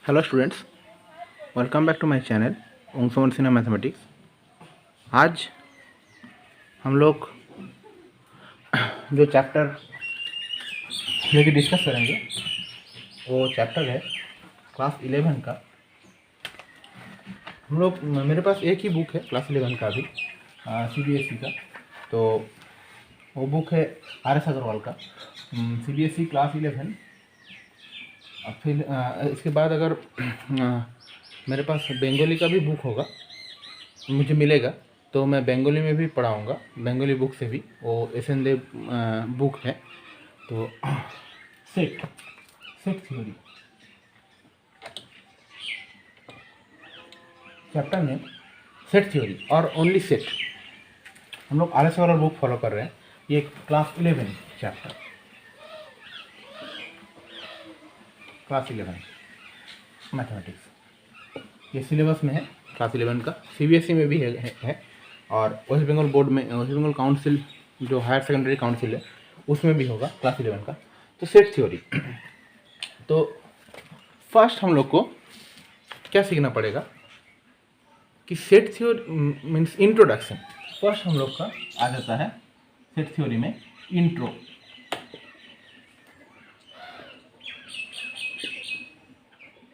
Hello students, welcome back to my channel Onson Sinha mathematics. आज हम लोग जो चैप्टर जो कि डिस्कस करेंगे वो चैप्टर है क्लास 11 का। हम लोग मेरे पास एक ही बुक है क्लास 11 का भी, CBSE का। तो वो बुक है RS अग्रवाल का CBSE क्लास 11। अब फिर इसके बाद अगर मेरे पास बंगाली का भी बुक होगा, मुझे मिलेगा, तो मैं बंगाली में भी पढ़ाऊँगा, बंगाली बुक से भी। वो SN देव बुक है। तो सेट थ्योरी चैप्टर में सेट थ्योरी और ओनली सेट हम लोग RS वाला बुक फॉलो कर रहे हैं। ये क्लास 11 चैप्टर, क्लास 11 मैथमेटिक्स, ये सिलेबस में है क्लास 11 का। CBSE में भी है और वेस्ट बंगाल बोर्ड में, वेस्ट बंगाल काउंसिल जो हायर सेकेंडरी काउंसिल है उसमें भी होगा क्लास 11 का। तो सेट थ्योरी, तो फर्स्ट हम लोग को क्या सीखना पड़ेगा कि set theory means introduction. First हम लोग का आ जाता है सेट थ्योरी में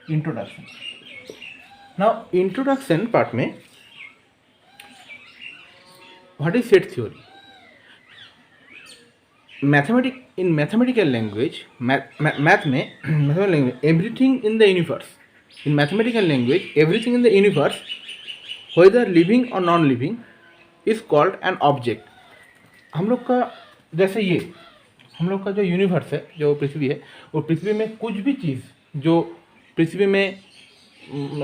इंट्रोडक्शन। नाउ इंट्रोडक्शन पार्ट में what is set theory? Mathematical language, math में mathematical language, everything in the universe, in mathematical language everything in the universe whether living और non living is called an object. हम लोग का जैसे ये हम लोग का जो यूनिवर्स है, जो पृथ्वी है, वो पृथ्वी में कुछ भी चीज़ जो पृथ्वी में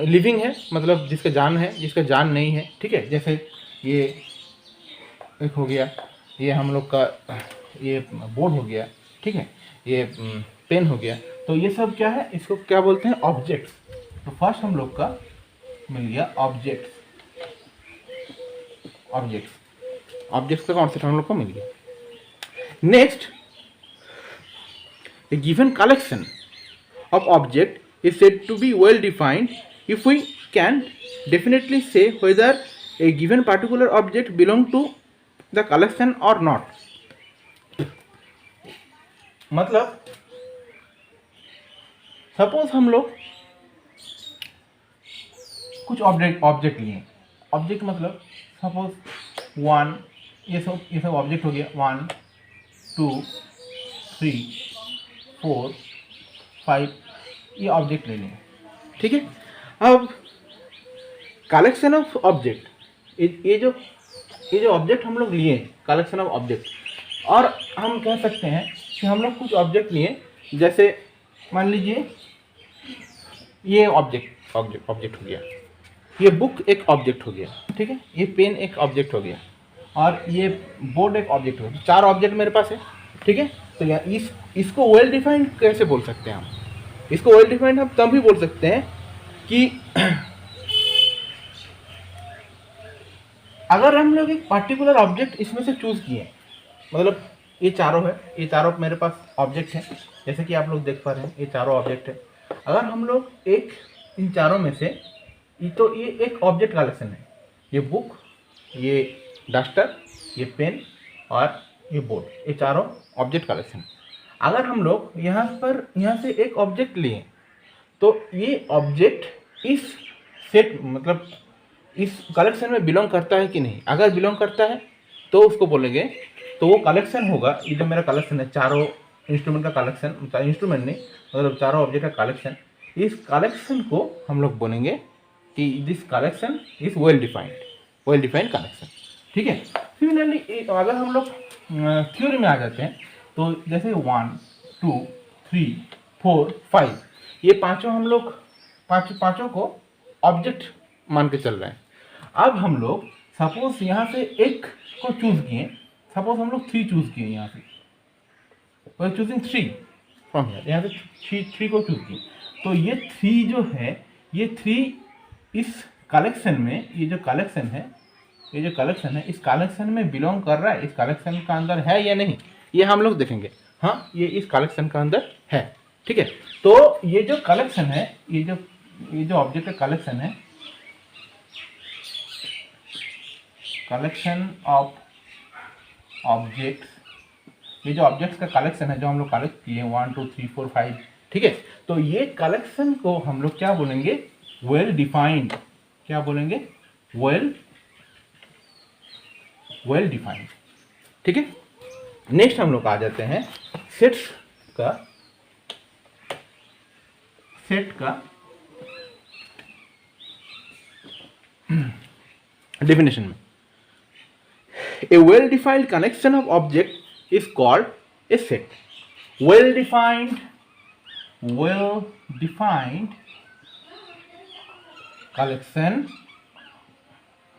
लिविंग है, मतलब जिसका जान है, जिसका जान नहीं है, ठीक है। जैसे ये एक हो गया, ये हम लोग का ये बोर्ड हो गया, ठीक है, ये पेन हो गया। तो ये सब क्या है, इसको क्या बोलते हैं? ऑब्जेक्ट्स। तो फर्स्ट हम लोग का मिल गया ऑब्जेक्ट्स का कॉन्सेप्ट हम लोग को मिल गया। Next, a given collection of object is said to be well defined if we can definitely say whether a given particular object belong to the collection or not. मतलब सपोज हम लोग कुछ object लिए। Object मतलब suppose 1, ये सब object हो गया। 1 2 3 4 5 ये ऑब्जेक्ट ले लेंगे, ठीक है। अब कलेक्शन ऑफ ऑब्जेक्ट, ये जो ऑब्जेक्ट हम लोग लिए, कलेक्शन ऑफ ऑब्जेक्ट, और हम कह सकते हैं कि हम लोग कुछ ऑब्जेक्ट लिए, जैसे मान लीजिए ये ऑब्जेक्ट हो गया, ये बुक एक ऑब्जेक्ट हो गया, ठीक है, ये पेन एक ऑब्जेक्ट हो गया, और ये बोर्ड एक ऑब्जेक्ट हो गया। 4 ऑब्जेक्ट मेरे पास है, ठीक है। तो यहाँ इसको वेल डिफाइंड कैसे बोल सकते हैं हम? इसको वेल डिफाइंड हम तब भी बोल सकते हैं कि अगर हम लोग एक पर्टिकुलर ऑब्जेक्ट इसमें से चूज किए, मतलब ये चारों है, ये चारों मेरे पास ऑब्जेक्ट है, जैसे कि आप लोग देख पा रहे हैं, ये चारों ऑब्जेक्ट है। अगर हम लोग एक इन चारों में से, तो ये एक ऑब्जेक्ट कलेक्शन है, ये बुक, ये डस्टर, ये पेन और ये बोर्ड, ये चारों ऑब्जेक्ट कलेक्शन। अगर हम लोग यहाँ से एक ऑब्जेक्ट लिए, तो ये ऑब्जेक्ट इस सेट मतलब इस कलेक्शन में बिलोंग करता है कि नहीं। अगर बिलोंग करता है तो उसको बोलेंगे, तो वो कलेक्शन होगा। ये जो मेरा कलेक्शन है, चारों इंस्ट्रूमेंट का कलेक्शन, इंस्ट्रूमेंट नहीं मतलब चारों ऑब्जेक्ट का कलेक्शन, इस कलेक्शन को हम लोग बोलेंगे कि this collection is well defined collection, ठीक है। सिमिलरली अगर हम लोग थ्योरी में आ जाते हैं, तो जैसे 1 2 3 4 5 ये पांचों हम लोग पांचों को ऑब्जेक्ट मान के चल रहे हैं। अब हम लोग सपोज यहाँ से एक को चूज किए, सपोज हम लोग 3 चूज किए, यहाँ से चूजिंग 3 फ्रॉम हियर, यहाँ से 3 को चूज किए। तो ये 3 जो है, ये 3 इस कलेक्शन में, ये जो कलेक्शन है इस कलेक्शन में बिलोंग कर रहा है, इस कलेक्शन का अंदर है या नहीं, ये हम लोग देखेंगे। हाँ, ये इस कलेक्शन का अंदर है, ठीक है। तो ये जो कलेक्शन है, ये जो ये जो ऑब्जेक्ट का कलेक्शन है, कलेक्शन ऑफ ऑब्जेक्ट्स, ये जो ऑब्जेक्ट्स का कलेक्शन है जो हम लोग कलेक्ट किए 1 2 3 4 5, ठीक है। तो ये कलेक्शन को हम लोग क्या बोलेंगे, वेल डिफाइंड। क्या बोलेंगे, वेल डिफाइंड, ठीक है। नेक्स्ट हम लोग आ जाते हैं सेट का डेफिनेशन में। A well-defined connection of object is called a set. Well-defined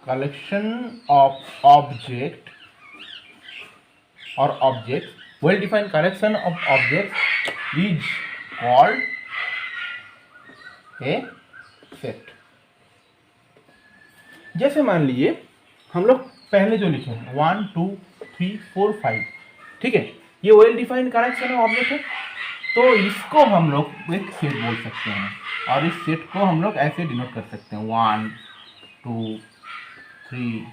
collection of object or objects. Well-defined collection of objects is called a set. जैसे मान लीजिए हम लोग पहले जो लिखे हैं 1 2 3 4 5, ठीक है, ये well defined collection of object है। तो इसको हम लोग एक सेट बोल सकते हैं और इस सेट को हम लोग ऐसे डिनोट कर सकते हैं 1 2 3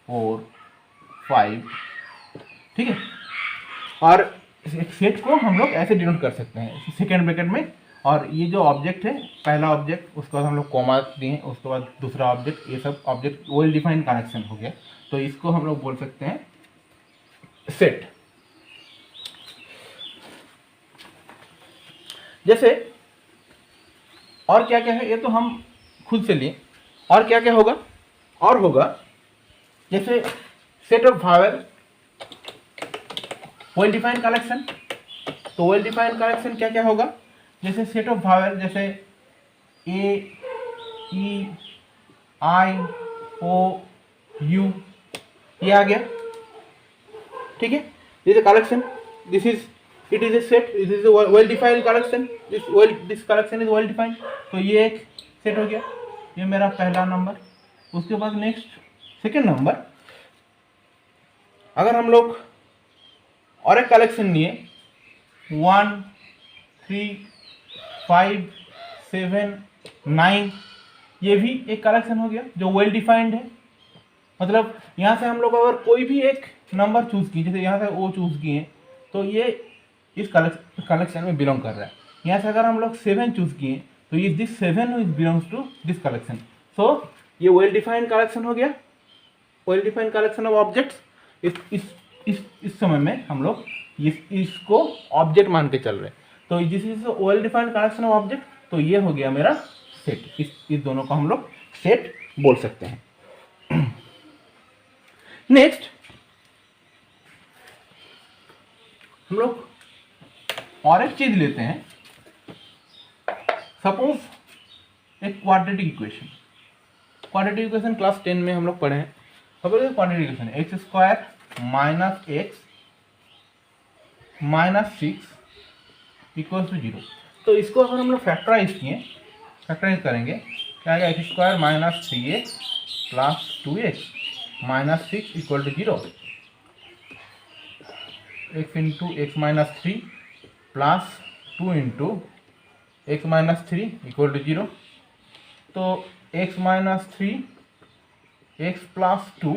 4 5, ठीक है। और एक सेट को हम लोग ऐसे डिनोट कर सकते हैं सेकेंड ब्रैकेट में। और ये जो ऑब्जेक्ट है, पहला ऑब्जेक्ट, उसके बाद हम लोग कॉमा दिए, उसके बाद दूसरा ऑब्जेक्ट, ये सब ऑब्जेक्ट वेल डिफाइंड कनेक्शन हो गया। तो इसको हम लोग बोल सकते हैं सेट। जैसे और क्या क्या है ये तो हम खुद से लिए, और क्या क्या होगा, और होगा जैसे set of Wavell well defined collection. तो वेल डिफाइंड कलेक्शन क्या क्या होगा, जैसे सेट ऑफ वावेल, जैसे ए ई आई ओ यू, ये आ गया, ठीक है। This is collection, this is it is a set, this is well defined collection, this collection is well defined. तो ये एक सेट हो गया, ये मेरा पहला नंबर। उसके बाद नेक्स्ट सेकेंड नंबर, अगर हम लोग और एक कलेक्शन लिए 1 3 5 7 9, ये भी एक कलेक्शन हो गया जो वेल डिफाइंड है। मतलब यहाँ से हम लोग अगर कोई भी एक नंबर चूज किए, जैसे यहाँ से ओ चूज किए, तो ये इस कलेक्शन में बिलोंग कर रहा है। यहाँ से अगर हम लोग 7 चूज किए तो ये this 7 belongs to this collection. So ये वेल डिफाइंड कलेक्शन हो गया, well defined collection of objects. इस समय में हम लोग इसको ऑब्जेक्ट मान के चल रहे हैं। तो this is well defined collection of object. तो ये हो गया मेरा सेट। इस दोनों को हम लोग सेट बोल सकते हैं। नेक्स्ट हम लोग और एक चीज लेते हैं, सपोज एक quadratic equation. Quadratic equation class 10 में हम लोग पढ़े हैं। Suppose quadratic equation x square minus x minus 6 equal to 0। तो इसको अगर हम लोग फैक्टराइज करेंगे, क्या आएगा, x square minus 3x plus 2x minus 6 equal to 0। x into x minus 3 plus 2 into x minus 3 equal to 0। तो x minus 3 x plus 2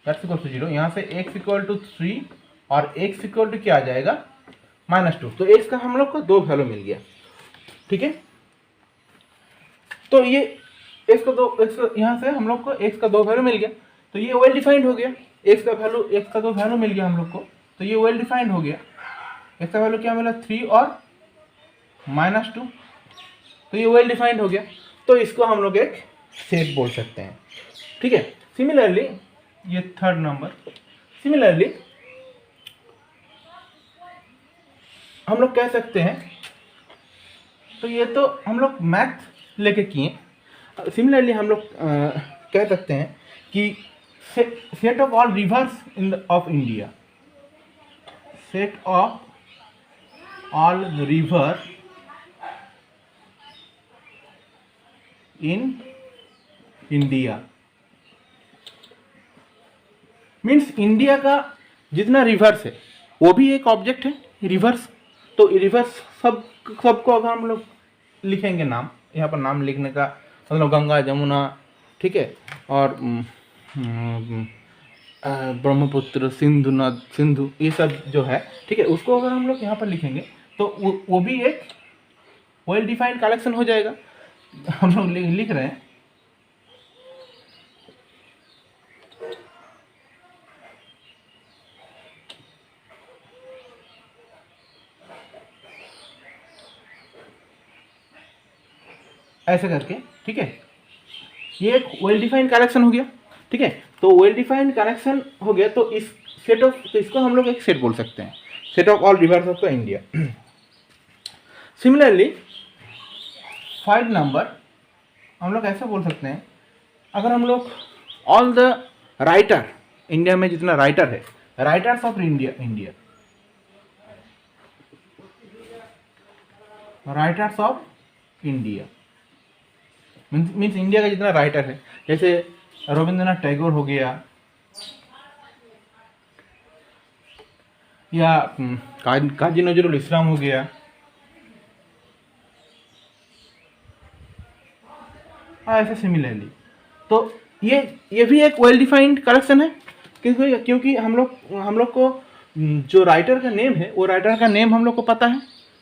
that's equal to 0। यहाँ से x इक्वल टू 3 और x इक्वल टू क्या आ जाएगा, -2। तो x का हम लोग को 2 वैल्यू मिल गया, ठीक है। तो ये x का यहाँ से हम लोग को x का 2 वैल्यू मिल गया, तो ये वेल डिफाइंड हो गया। x का 2 वैल्यू मिल गया हम लोग को, तो ये वेल डिफाइंड हो गया। x का वैल्यू क्या मिला, 3 और -2, तो ये वेल डिफाइंड हो गया। तो इसको हम लोग एक सेट बोल सकते हैं, ठीक है। सिमिलरली ये थर्ड नंबर, सिमिलरली हम लोग कह सकते हैं, तो ये तो हम लोग मैथ लेके किए। सिमिलरली हम लोग कह सकते हैं कि set of all reverse of India, set of all river in India means India का जितना रिवर्स है वो भी एक ऑब्जेक्ट है, रिवर्स। तो रिवर्स सबको अगर हम लोग लिखेंगे नाम, यहाँ पर नाम लिखने का मतलब गंगा, जमुना, ठीक है, और ब्रह्मपुत्र, सिंधु नद, सिंधु, ये सब जो है, ठीक है, उसको अगर हम लोग यहाँ पर लिखेंगे तो वो भी एक वेल डिफाइंड कलेक्शन हो जाएगा। हम लोग लिख रहे हैं ऐसे करके, ठीक है, ये एक वेल डिफाइंड कलेक्शन हो गया, ठीक है। तो वेल डिफाइंड कलेक्शन हो गया, तो इस सेट ऑफ, तो इसको हम लोग एक सेट बोल सकते हैं, set of all reverse of the India. Similarly 5 number हम लोग ऐसा बोल सकते हैं, अगर हम लोग ऑल द राइटर, इंडिया में जितना राइटर है, writers of India, writers of India means India का जितना राइटर है, जैसे रविंद्रनाथ टैगोर हो गया, या काजी नजरुल इस्लाम हो गया, ऐसे सिमिलरली। तो ये भी एक वेल डिफाइंड कलेक्शन है, क्योंकि हम लोग को जो राइटर का नेम है, वो राइटर का नेम हम लोग को पता है,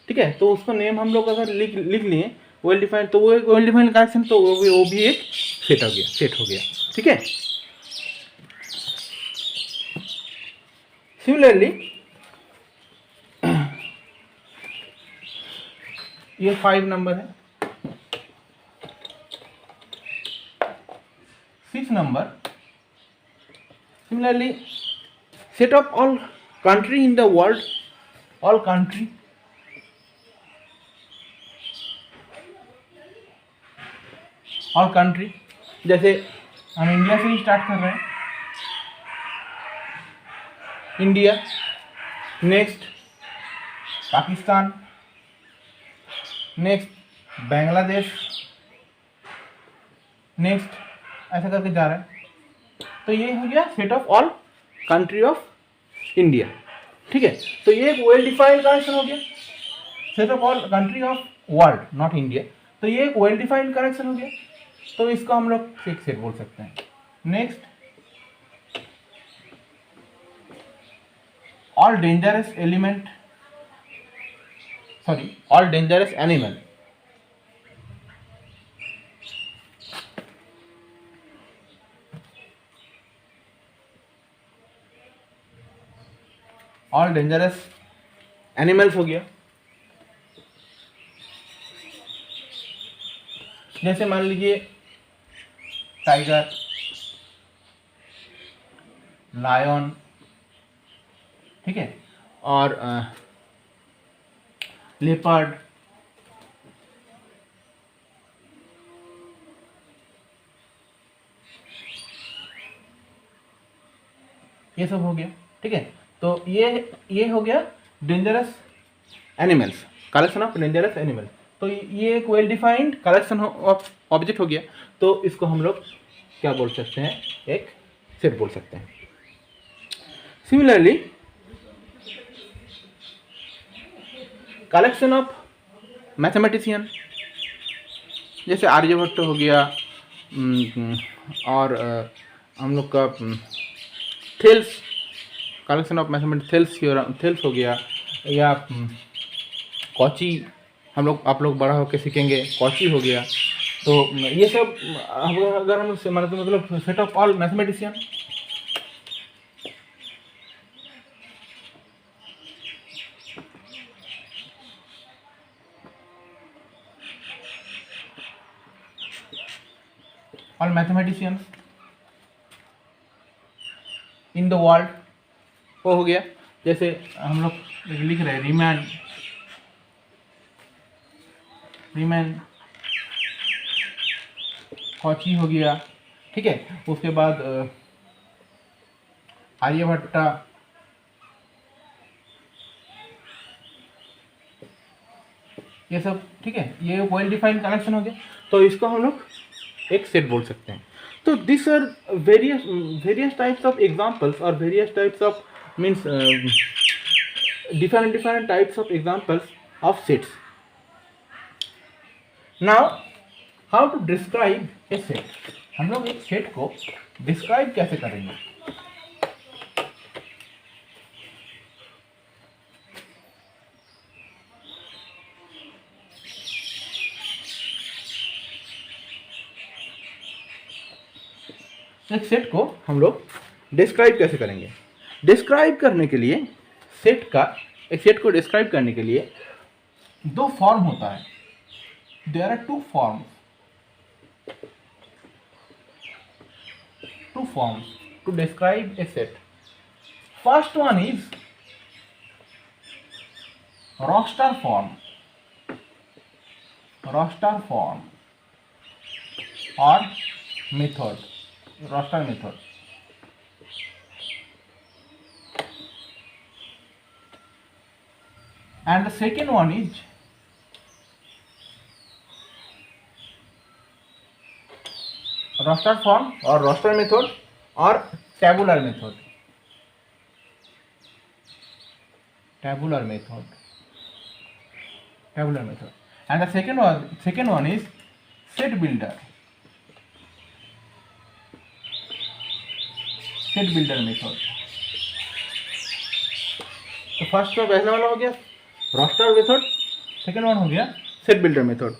ठीक है। तो उसका नेम हम लोग अगर लिख लिए वेल डिफाइंड, तो वो एक वेल डिफाइंड कलेक्शन, तो वो भी एक सेट हो गया, ठीक है। सिमिलरली ये 5 नंबर है। 6 number, similarly set of all country in the world, all country, all country, जैसे हम इंडिया से ही स्टार्ट कर रहे हैं, India, next Pakistan, next Bangladesh, next ऐसा करके जा रहे हैं। तो ये हो गया set of all country of India, ठीक है। तो ये एक वेल डिफाइंड कलेक्शन हो गया, set of all country of world, not India. तो ये एक वेल डिफाइंड कलेक्शन हो गया, तो इसको हम लोग एक सेट बोल सकते हैं। Next, all dangerous element, sorry, all dangerous animal, all dangerous animals हो गया। जैसे मान लीजिए टाइगर, लायन, ठीक है, और लेपर्ड, ये सब हो गया, ठीक है। तो ये हो गया dangerous animals, collection of dangerous animal. तो ये एक well defined collection of object हो गया, तो इसको हम लोग क्या बोल सकते हैं, एक सेट बोल सकते हैं। सिमिलरली कलेक्शन ऑफ मैथमेटिशियन, जैसे आर्यभट्ट हो गया, और हम लोग का Thales, collection of mathematics, Thales हो गया, या कॉची, आप लोग बड़ा होकर सीखेंगे, कॉची हो गया। तो ये सब अगर हम मतलब set of all mathematician, all mathematicians in the world, वो हो गया। जैसे हम लोग लिख रहे हैं रीमैन, कॉची हो गया, ठीक है। उसके बाद आर्यभट्टा, ये सब, ठीक है। ये वेल डिफाइंड कलेक्शन हो गया, तो इसको हम लोग एक सेट बोल सकते हैं। तो this are various types of examples, और various types of means different types of examples of sets. Now how to describe a set, हम लोग एक सेट को डिस्क्राइब कैसे करेंगे। एक सेट को हम लोग डिस्क्राइब कैसे करेंगे। डिस्क्राइब करने के लिए एक सेट को डिस्क्राइब करने के लिए दो फॉर्म होता है। There are two forms to describe a set. First one is roster form or method, roster method. And the second one is roster form or roster method or tabular method. And the second one is set builder method. तो first में पहला वाला हो गया roster method, second one हो गया set builder method.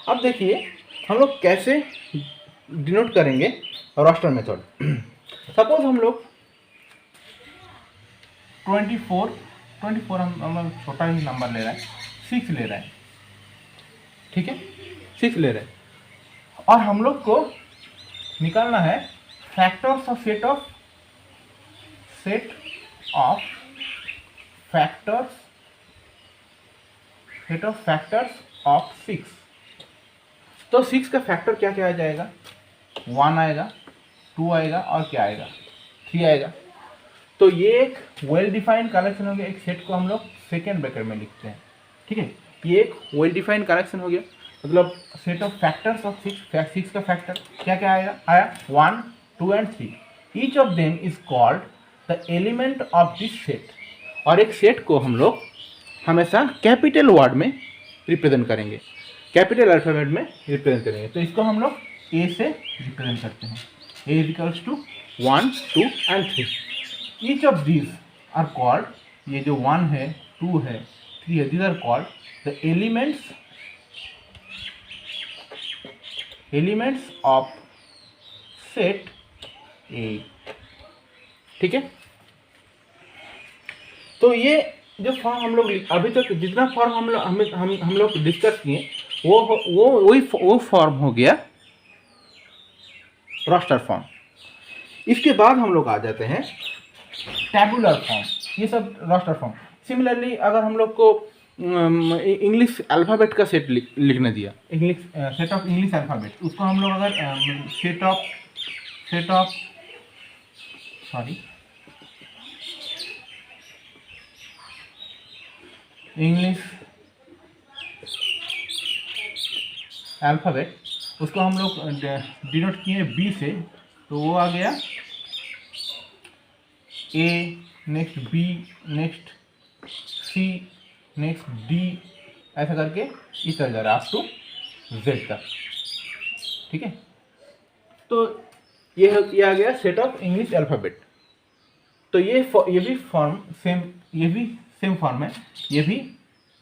अब देखिए हम लोग कैसे डिनोट करेंगे रोस्टर मेथड। सपोज हम लोग 24 हम छोटा ही नंबर ले रहे हैं, 6 ले रहे हैं, ठीक है, 6 ले रहे हैं और हम लोग को निकालना है factors of set of factors of 6। तो 6 का फैक्टर क्या क्या आ जाएगा, 1 आएगा, 2 आएगा और क्या आएगा, 3 आएगा। तो ये एक वेल डिफाइंड कलेक्शन हो गया। एक सेट को हम लोग सेकेंड ब्रैकेट में लिखते हैं, ठीक है। ये एक वेल डिफाइंड कलेक्शन हो गया, मतलब सेट ऑफ फैक्टर्स ऑफ 6 का फैक्टर क्या क्या आया 1, 2 and 3। Each of them is called the element of this set. और एक सेट को हम लोग हमेशा कैपिटल वर्ड में रिप्रेजेंट करेंगे, कैपिटल अल्फाबेट में रिप्रेजेंट करेंगे। तो इसको हम लोग ए से रिप्रेजेंट करते हैं, A is equals to 1, 2 and 3। Each of these are called, ये जो 1 है, 2 है, 3 है, these are called the elements of set A, ठीक है। तो ये जो फॉर्म हम लोग अभी तक जितना फॉर्म हम लोग डिस्कस किए वो फॉर्म हो गया रोस्टर फॉर्म। इसके बाद हम लोग आ जाते हैं टैबुलर फॉर्म। ये सब रोस्टर फॉर्म। सिमिलरली अगर हम लोग को इंग्लिश अल्फ़ाबेट का सेट लिखने दिया, सेट ऑफ इंग्लिश अल्फ़ाबेट, उसको हम लोग अगर इंग्लिश अल्फ़ाबेट, उसको हम लोग डिनोट किए बी से, तो वो आ गया ए, नेक्स्ट बी, नेक्स्ट सी, नेक्स्ट डी, ऐसा करके इस तरह जा रहा है अप टू जेड तक, ठीक है। तो ये आ गया सेट ऑफ इंग्लिश अल्फ़ाबेट। तो ये भी फॉर्म सेम फॉर्म है, ये भी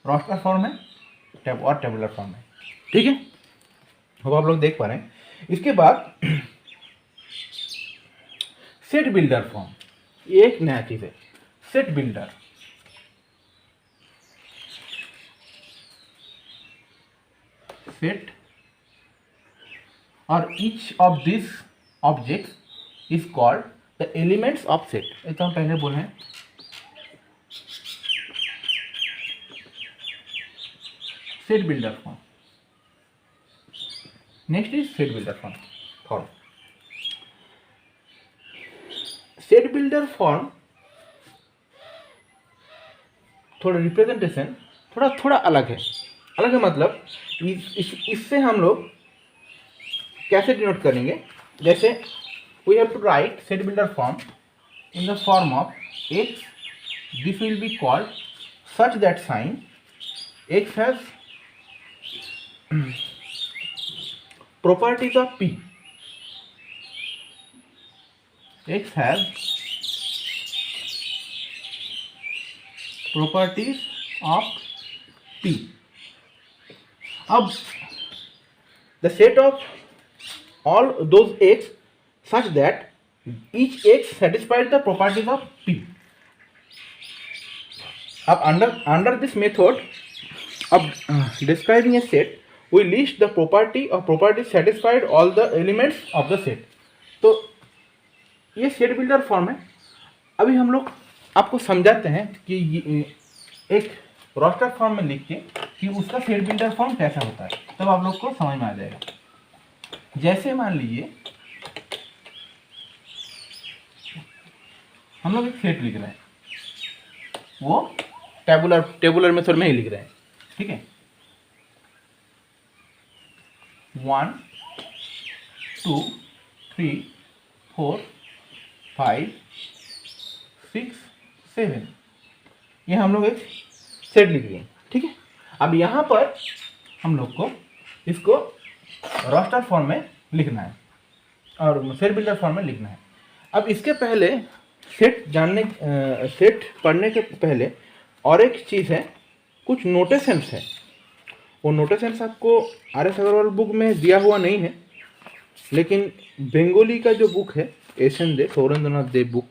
रोस्टर फॉर्म है और टेबुलर फॉर्म है, ठीक है। अब आप लोग देख पा रहे हैं। इसके बाद सेट बिल्डर फॉर्म, ये एक नया चीज है, सेट बिल्डर। सेट और each of this object is called the elements of set. ये तो हम पहले बोले हैं। Set builder form, next is set builder form. Set builder form थोड़ा रिप्रेजेंटेशन थोड़ा अलग है। मतलब इससे हम लोग कैसे डिनोट करेंगे, जैसे we have to write set builder form in the form of x, this will be called such that sign x has properties of P. X has properties of P. अब the set of all those X such that each X satisfies the properties of P. अब under this method of describing a set, we list the property or properties satisfied all the elements of the set. तो ये set builder form है. अभी हम लोग आपको समझाते हैं कि एक रोस्टर फॉर्म में लिख के कि उसका सेट बिल्डर फॉर्म कैसा होता है, तब आप लोग को समझ में आ जाएगा. जैसे मान लीजिए हम लोग एक सेट लिख रहे हैं, वो टेबुलर मेथड में ही लिख रहे हैं. ठीक है, 1 2 3 4 5 6 7 ये हम लोग एक सेट लिख रहे हैं. ठीक है, अब यहाँ पर हम लोग को इसको रोस्टर फॉर्म में लिखना है और सेट बिल्डर फॉर्म में लिखना है. अब इसके पहले सेट पढ़ने के पहले और एक चीज़ है, कुछ नोटेशंस है. वो नोटेशंस आपको RS अग्रवाल बुक में दिया हुआ नहीं है, लेकिन बंगाली का जो बुक है एशन दे सौरेंद्रनाथ देव बुक,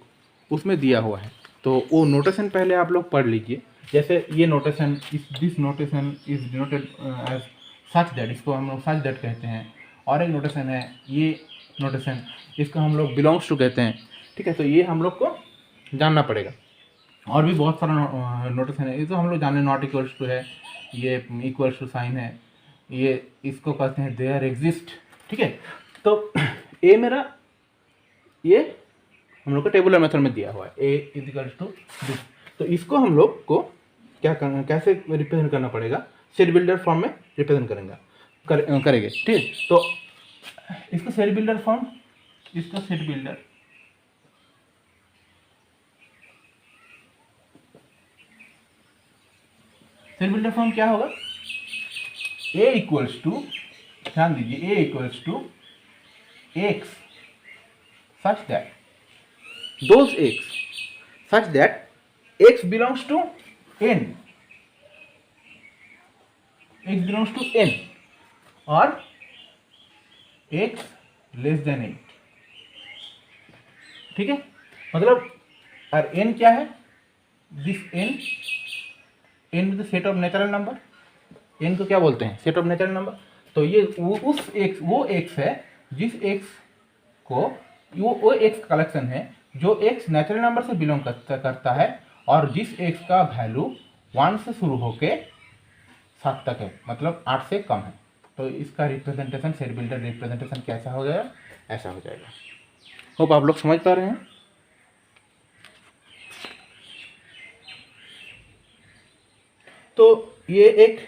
उसमें दिया हुआ है. तो वो नोटेशन पहले आप लोग पढ़ लीजिए. जैसे ये notation, this notation is denoted as such that, इसको हम लोग सच दैट कहते हैं. और एक नोटेशन है, ये नोटेशन, इसको हम लोग बिलोंग्स टू कहते हैं. ठीक है, तो ये हम लोग को जानना पड़ेगा. और भी बहुत सारा नोटेशन है, ये तो हम लोग जाने. नॉट इक्वल्स टू है, ये इक्वल्स टू साइन है, ये इसको कहते हैं देयर एग्जिस्ट. ठीक है, तो ए मेरा ये हम लोग को टेबुलर मेथड में दिया हुआ है, ए इज इक्वल्स टू दिस. तो इसको हम लोग को क्या करना, कैसे रिप्रेजेंट करना पड़ेगा, सेट बिल्डर फॉर्म में रिप्रेजेंट करेंगे. ठीक है, तो इसको सेट बिल्डर फॉर्म, इसको सेट बिल्डर फॉर्म क्या होगा, ए इक्वल्स टू, ध्यान दीजिए, A equals to X such that those X such that X belongs to N, X belongs to N और एक्स लेस देन 8. ठीक है, मतलब और एन क्या है, this N is the set of natural number. N को क्या बोलते हैं, सेट ऑफ नेचुरल नंबर. तो ये उस एक्स, वो एक्स है जिस एक्स को, वो एक्स कलेक्शन है जो एक्स नेचुरल नंबर से बिलोंग करता है और जिस एक्स का वैल्यू 1 से शुरू होके 7 तक है, मतलब 8 से कम है. तो इसका रिप्रेजेंटेशन, सेट बिल्डर रिप्रेजेंटेशन कैसा हो जाएगा, ऐसा हो जाएगा. होप आप लोग समझ पा रहे हैं. तो ये एक,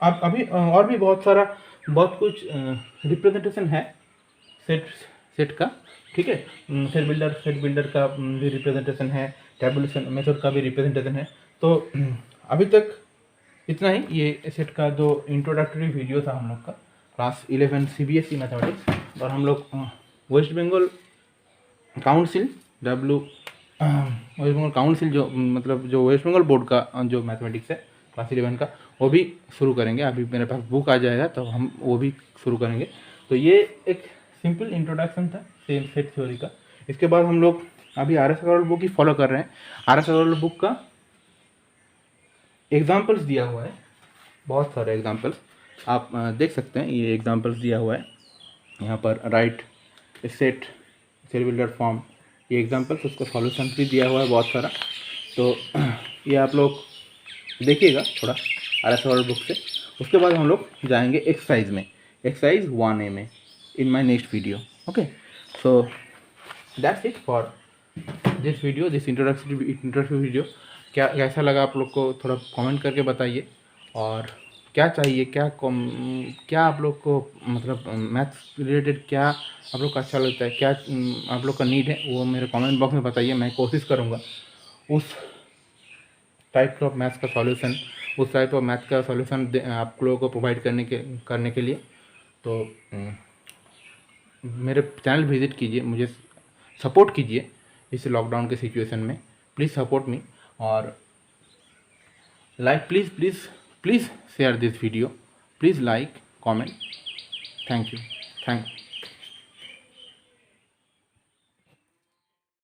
अब अभी और भी बहुत कुछ रिप्रेजेंटेशन है सेट का. ठीक है, सेट बिल्डर का भी रिप्रेजेंटेशन है, टेबुलेशन मेथड का भी रिप्रेजेंटेशन है. तो अभी तक इतना ही. ये सेट का जो इंट्रोडक्टरी वीडियो था हम लोग का क्लास 11 CBSE मैथमेटिक्स, और हम लोग वेस्ट बंगाल काउंसिल जो मतलब जो वेस्ट बंगाल बोर्ड का जो मैथमेटिक्स है क्लास 11 का, वो भी शुरू करेंगे. अभी मेरे पास बुक आ जाएगा तो हम वो भी शुरू करेंगे. तो ये एक सिंपल इंट्रोडक्शन था सेट थ्योरी का. इसके बाद हम लोग अभी RS अग्रवाल बुक ही फॉलो कर रहे हैं. RS अग्रवाल बुक का एग्जाम्पल्स दिया हुआ है, बहुत सारे एग्जाम्पल्स आप देख सकते हैं. ये एग्जाम्पल्स दिया हुआ है यहाँ पर, राइट सेट बिल्डर फॉर्म, ये एग्जाम्पल्स, उसका सॉल्यूशन भी दिया हुआ है बहुत सारा. तो ये आप लोग देखिएगा थोड़ा RS अग्रवाल बुक से. उसके बाद हम लोग जाएंगे एक्सरसाइज में, एक्सरसाइज 1A में, in my next video. Okay, so that's it for this video, this introductory video. कैसा लगा आप लोग को थोड़ा कमेंट करके बताइए. और क्या चाहिए, क्या आप लोग को मतलब मैथ्स रिलेटेड क्या आप लोग को अच्छा लगता है, क्या आप लोग का नीड है, वो मेरे कमेंट बॉक्स में बताइए. मैं कोशिश करूँगा उस टाइप ऑफ मैथ्स का सॉल्यूशन, आप लोगों को प्रोवाइड करने के लिए. तो मेरे चैनल विजिट कीजिए, मुझे सपोर्ट कीजिए इस लॉकडाउन के सिचुएशन में। प्लीज़ सपोर्ट मी और like, please please please share this video, please like, comment. Thank you.